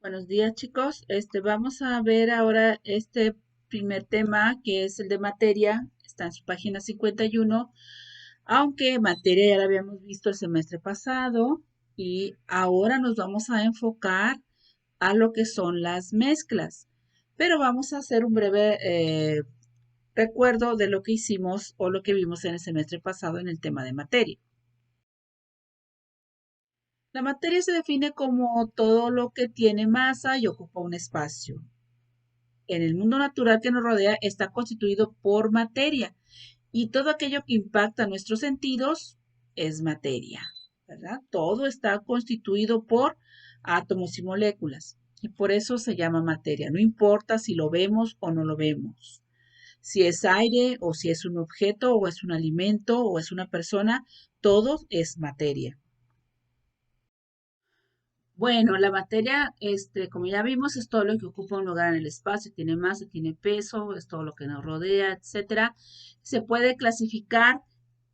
Buenos días, chicos. Vamos a ver ahora este primer tema que es el de materia. Está en su página 51, aunque materia ya la habíamos visto el semestre pasado y ahora nos vamos a enfocar a lo que son las mezclas. Pero vamos a hacer un breve recuerdo de lo que hicimos o lo que vimos en el semestre pasado en el tema de materia. La materia se define como todo lo que tiene masa y ocupa un espacio. En el mundo natural que nos rodea está constituido por materia y todo aquello que impacta nuestros sentidos es materia, ¿verdad? Todo está constituido por átomos y moléculas y por eso se llama materia. No importa si lo vemos o no lo vemos, si es aire o si es un objeto o es un alimento o es una persona, todo es materia. Bueno, la materia, como ya vimos, es todo lo que ocupa un lugar en el espacio, tiene masa, tiene peso, es todo lo que nos rodea, etcétera. Se puede clasificar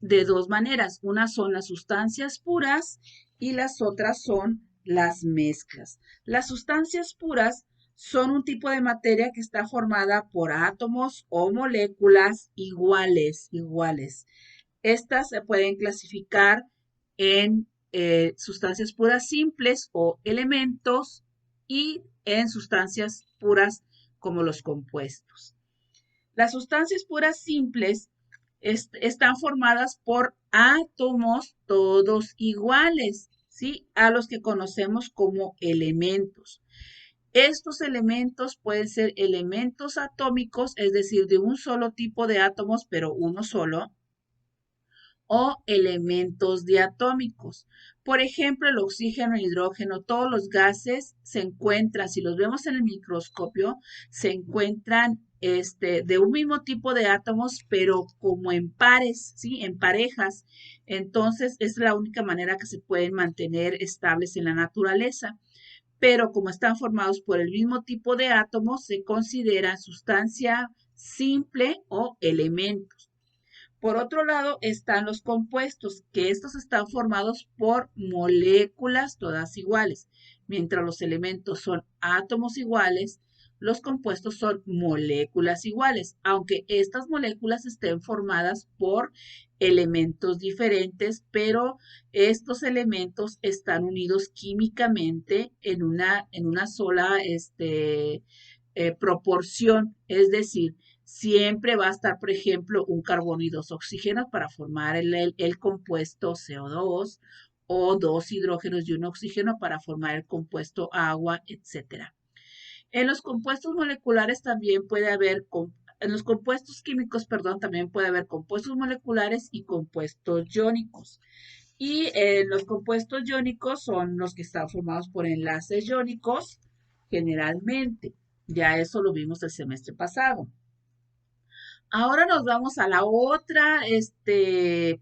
de dos maneras. Una son las sustancias puras y las otras son las mezclas. Las sustancias puras son un tipo de materia que está formada por átomos o moléculas iguales. Estas se pueden clasificar en sustancias puras simples o elementos y en sustancias puras como los compuestos. Las sustancias puras simples están formadas por átomos todos iguales, ¿sí? A los que conocemos como elementos. Estos elementos pueden ser elementos atómicos, es decir, de un solo tipo de átomos, pero uno solo, o elementos diatómicos. Por ejemplo, el oxígeno, el hidrógeno, todos los gases se encuentran, si los vemos en el microscopio, se encuentran de un mismo tipo de átomos, pero como en pares, ¿sí? En parejas. Entonces, es la única manera que se pueden mantener estables en la naturaleza. Pero como están formados por el mismo tipo de átomos, se considera sustancia simple o elementos. Por otro lado, están los compuestos, que estos están formados por moléculas todas iguales. Mientras los elementos son átomos iguales, los compuestos son moléculas iguales, aunque estas moléculas estén formadas por elementos diferentes, pero estos elementos están unidos químicamente en una sola proporción, es decir, siempre va a estar, por ejemplo, un carbono y dos oxígenos para formar el compuesto CO2 o dos hidrógenos y un oxígeno para formar el compuesto agua, etcétera. En los compuestos moleculares también puede haber, en los compuestos químicos, perdón, también puede haber compuestos moleculares y compuestos iónicos. Y los compuestos iónicos son los que están formados por enlaces iónicos, generalmente. Ya eso lo vimos el semestre pasado. Ahora nos vamos a la otra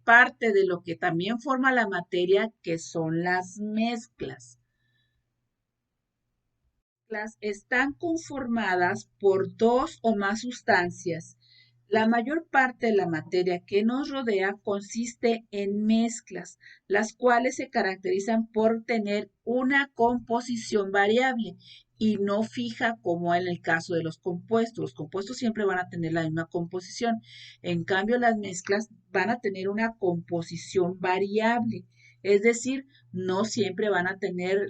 parte de lo que también forma la materia, que son las mezclas. Las están conformadas por dos o más sustancias. La mayor parte de la materia que nos rodea consiste en mezclas, las cuales se caracterizan por tener una composición variable y no fija como en el caso de los compuestos. Los compuestos siempre van a tener la misma composición. En cambio, las mezclas van a tener una composición variable. Es decir, no siempre van a tener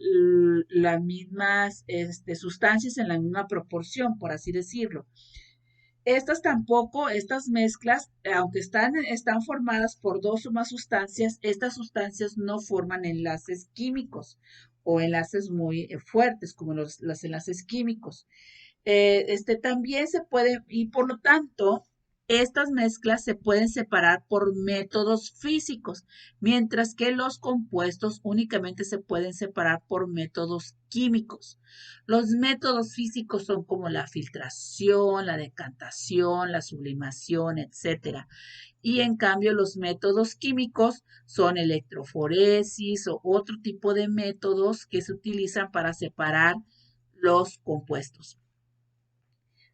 las mismas sustancias en la misma proporción, por así decirlo. Estas mezclas, aunque están formadas por dos o más sustancias, estas sustancias no forman enlaces químicos o enlaces muy fuertes como los enlaces químicos. También se puede, y por lo tanto, estas mezclas se pueden separar por métodos físicos, mientras que los compuestos únicamente se pueden separar por métodos químicos. Los métodos físicos son como la filtración, la decantación, la sublimación, etcétera. Y en cambio, los métodos químicos son electroforesis o otro tipo de métodos que se utilizan para separar los compuestos.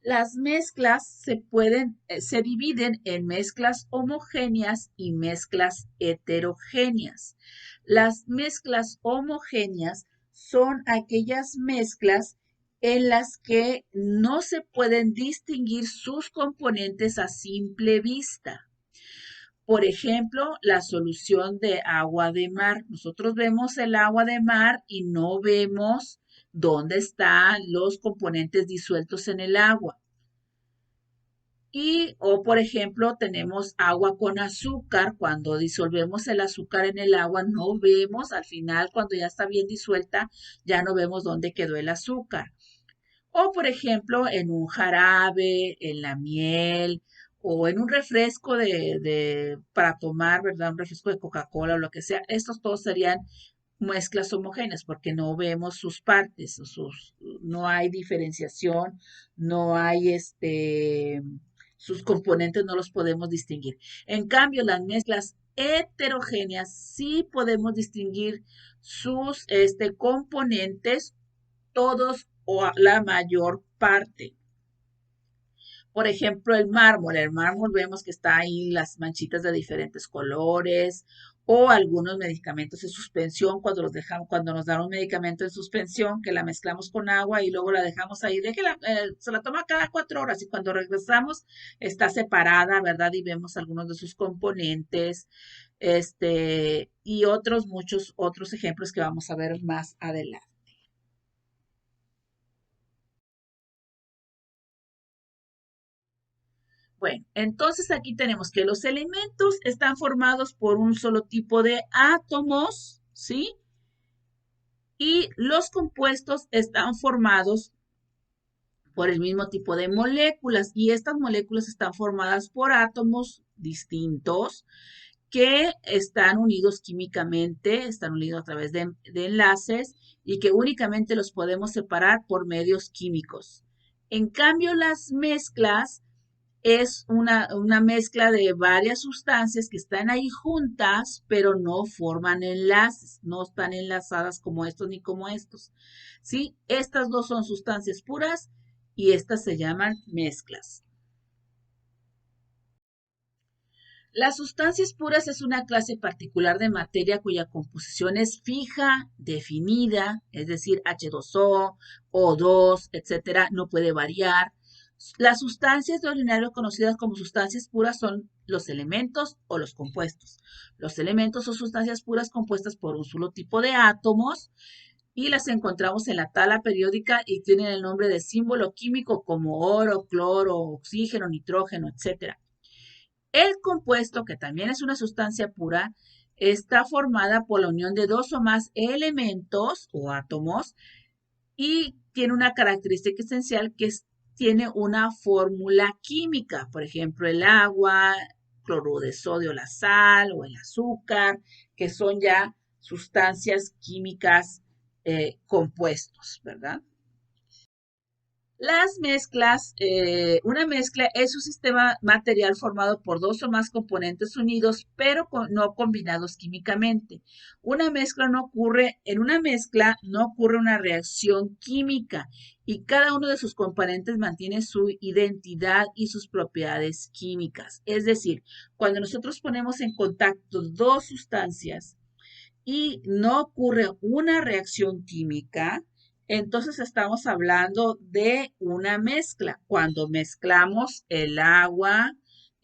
Las mezclas se dividen en mezclas homogéneas y mezclas heterogéneas. Las mezclas homogéneas son aquellas mezclas en las que no se pueden distinguir sus componentes a simple vista. Por ejemplo, la solución de agua de mar. Nosotros vemos el agua de mar y no vemos dónde están los componentes disueltos en el agua. O por ejemplo, tenemos agua con azúcar. Cuando disolvemos el azúcar en el agua, no vemos, al final, cuando ya está bien disuelta, ya no vemos dónde quedó el azúcar. O por ejemplo, en un jarabe, en la miel, o en un refresco para tomar, ¿verdad? Un refresco de Coca-Cola o lo que sea. Estos todos serían mezclas homogéneas porque no vemos sus partes, no hay diferenciación, no hay sus componentes no los podemos distinguir. En cambio, las mezclas heterogéneas sí podemos distinguir sus componentes, todos o la mayor parte. Por ejemplo, el mármol. El mármol vemos que está ahí las manchitas de diferentes colores o algunos medicamentos en suspensión cuando los dejamos, cuando nos dan un medicamento en suspensión que la mezclamos con agua y luego la dejamos ahí, se la toma cada 4 horas y cuando regresamos está separada, ¿verdad? Y vemos algunos de sus componentes, y muchos otros ejemplos que vamos a ver más adelante. Bueno, entonces aquí tenemos que los elementos están formados por un solo tipo de átomos, ¿sí? Y los compuestos están formados por el mismo tipo de moléculas y estas moléculas están formadas por átomos distintos que están unidos químicamente, están unidos a través de enlaces y que únicamente los podemos separar por medios químicos. En cambio, las mezclas es una mezcla de varias sustancias que están ahí juntas, pero no forman enlaces, no están enlazadas como estos ni como estos. ¿Sí? Estas dos son sustancias puras y estas se llaman mezclas. Las sustancias puras es una clase particular de materia cuya composición es fija, definida, es decir, H2O, O2, etcétera, no puede variar. Las sustancias de ordinario conocidas como sustancias puras son los elementos o los compuestos. Los elementos son sustancias puras compuestas por un solo tipo de átomos y las encontramos en la tabla periódica y tienen el nombre de símbolo químico como oro, cloro, oxígeno, nitrógeno, etcétera. El compuesto, que también es una sustancia pura, está formada por la unión de dos o más elementos o átomos y tiene una característica esencial que tiene una fórmula química. Por ejemplo, el agua, cloruro de sodio, la sal o el azúcar, que son ya sustancias químicas compuestos, ¿verdad? Las mezclas, una mezcla es un sistema material formado por dos o más componentes unidos, pero no combinados químicamente. En una mezcla no ocurre una reacción química y cada uno de sus componentes mantiene su identidad y sus propiedades químicas. Es decir, cuando nosotros ponemos en contacto dos sustancias y no ocurre una reacción química, entonces estamos hablando de una mezcla. Cuando mezclamos el agua,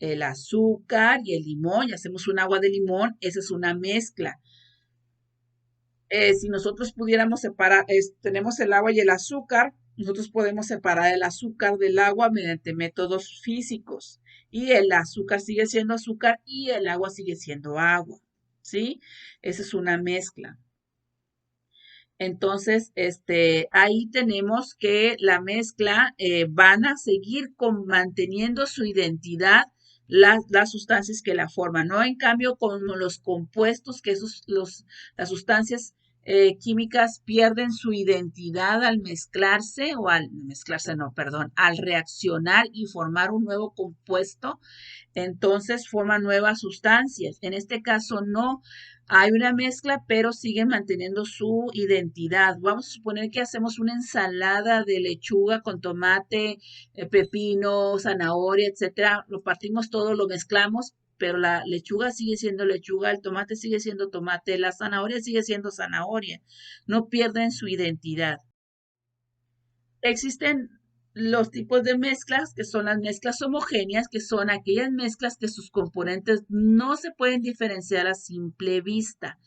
el azúcar y el limón y hacemos un agua de limón, esa es una mezcla. Si nosotros pudiéramos separar, tenemos el agua y el azúcar, nosotros podemos separar el azúcar del agua mediante métodos físicos. Y el azúcar sigue siendo azúcar y el agua sigue siendo agua. ¿Sí? Esa es una mezcla. Entonces, ahí tenemos que la mezcla van a seguir manteniendo su identidad las sustancias que la forman, ¿no? En cambio, con los compuestos, las sustancias químicas pierden su identidad al al reaccionar y formar un nuevo compuesto, entonces forman nuevas sustancias. En este caso no hay una mezcla, pero siguen manteniendo su identidad. Vamos a suponer que hacemos una ensalada de lechuga con tomate, pepino, zanahoria, etcétera. Lo partimos todo, lo mezclamos, pero la lechuga sigue siendo lechuga, el tomate sigue siendo tomate, la zanahoria sigue siendo zanahoria. No pierden su identidad. Existen los tipos de mezclas, que son las mezclas homogéneas, que son aquellas mezclas que sus componentes no se pueden diferenciar a simple vista,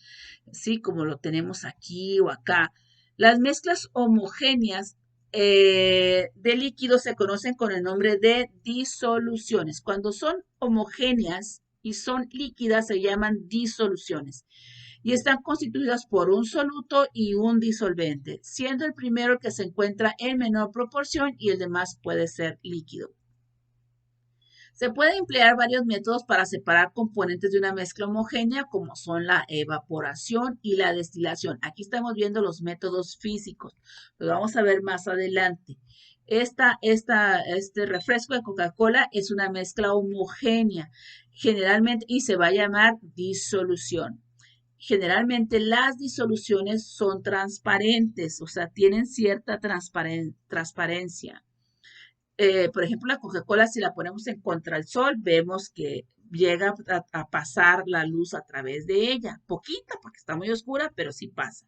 ¿sí? Como lo tenemos aquí o acá. Las mezclas homogéneas de líquidos se conocen con el nombre de disoluciones. Cuando son homogéneas y son líquidas se llaman disoluciones y están constituidas por un soluto y un disolvente, siendo el primero el que se encuentra en menor proporción y el demás puede ser líquido. Se pueden emplear varios métodos para separar componentes de una mezcla homogénea, como son la evaporación y la destilación. Aquí estamos viendo los métodos físicos, los vamos a ver más adelante. Este refresco de Coca-Cola es una mezcla homogénea, generalmente, y se va a llamar disolución. Generalmente las disoluciones son transparentes, o sea, tienen cierta transparencia. Por ejemplo, la Coca-Cola, si la ponemos en contra del sol, vemos que llega a pasar la luz a través de ella. Poquita, porque está muy oscura, pero sí pasa.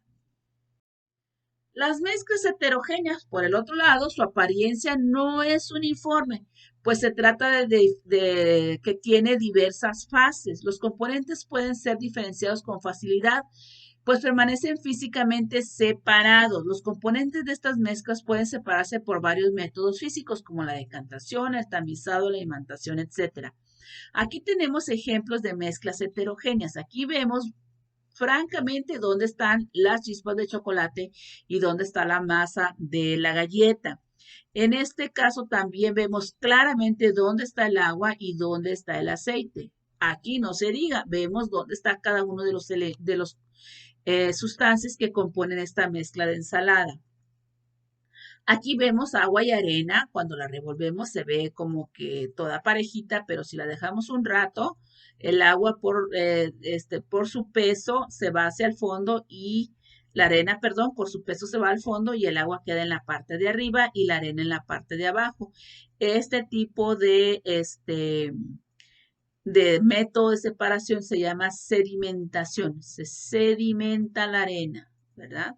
Las mezclas heterogéneas, por el otro lado, su apariencia no es uniforme, pues se trata de que tiene diversas fases. Los componentes pueden ser diferenciados con facilidad, pues permanecen físicamente separados. Los componentes de estas mezclas pueden separarse por varios métodos físicos, como la decantación, el tamizado, la imantación, etc. Aquí tenemos ejemplos de mezclas heterogéneas. Aquí vemos francamente dónde están las chispas de chocolate y dónde está la masa de la galleta. En este caso también vemos claramente dónde está el agua y dónde está el aceite. Aquí no se diga, vemos dónde está cada uno de los sustancias que componen esta mezcla de ensalada. Aquí vemos agua y arena, cuando la revolvemos se ve como que toda parejita, pero si la dejamos un rato, el agua por su peso se va hacia el fondo y la arena, perdón, por su peso se va al fondo y el agua queda en la parte de arriba y la arena en la parte de abajo. Este tipo de método de separación se llama sedimentación. Se sedimenta la arena, ¿verdad?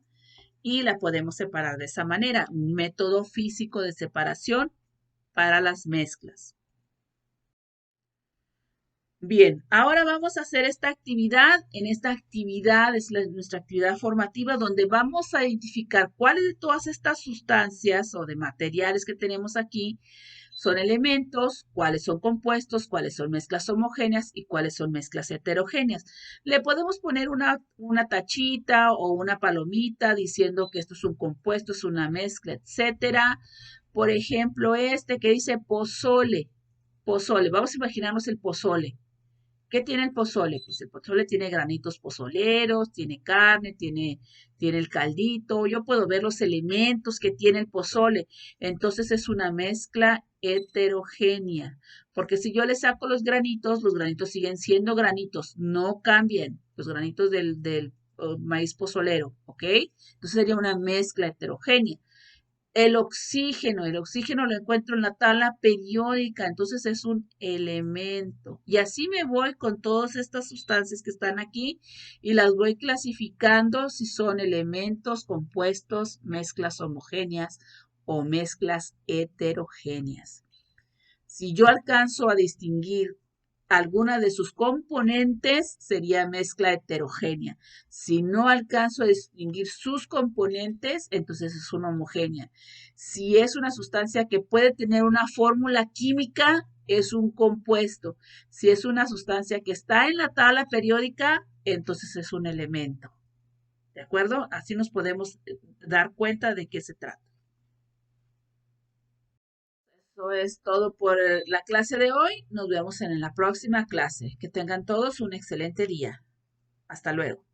Y la podemos separar de esa manera, un método físico de separación para las mezclas. Bien, ahora vamos a hacer esta actividad. En esta actividad es nuestra actividad formativa donde vamos a identificar cuáles de todas estas sustancias o de materiales que tenemos aquí son elementos, cuáles son compuestos, cuáles son mezclas homogéneas y cuáles son mezclas heterogéneas. Le podemos poner una tachita o una palomita diciendo que esto es un compuesto, es una mezcla, etcétera. Por ejemplo, este que dice pozole. Pozole, vamos a imaginarnos el pozole. ¿Qué tiene el pozole? Pues el pozole tiene granitos pozoleros, tiene carne, tiene el caldito. Yo puedo ver los elementos que tiene el pozole. Entonces es una mezcla heterogénea. Porque si yo le saco los granitos siguen siendo granitos, no cambian los granitos del maíz pozolero, ¿ok? Entonces sería una mezcla heterogénea. El oxígeno lo encuentro en la tabla periódica, entonces es un elemento. Y así me voy con todas estas sustancias que están aquí y las voy clasificando si son elementos, compuestos, mezclas homogéneas o mezclas heterogéneas. Si yo alcanzo a distinguir alguna de sus componentes, sería mezcla heterogénea. Si no alcanzo a distinguir sus componentes, entonces es una homogénea. Si es una sustancia que puede tener una fórmula química, es un compuesto. Si es una sustancia que está en la tabla periódica, entonces es un elemento. ¿De acuerdo? Así nos podemos dar cuenta de qué se trata. Eso es todo por la clase de hoy. Nos vemos en la próxima clase. Que tengan todos un excelente día. Hasta luego.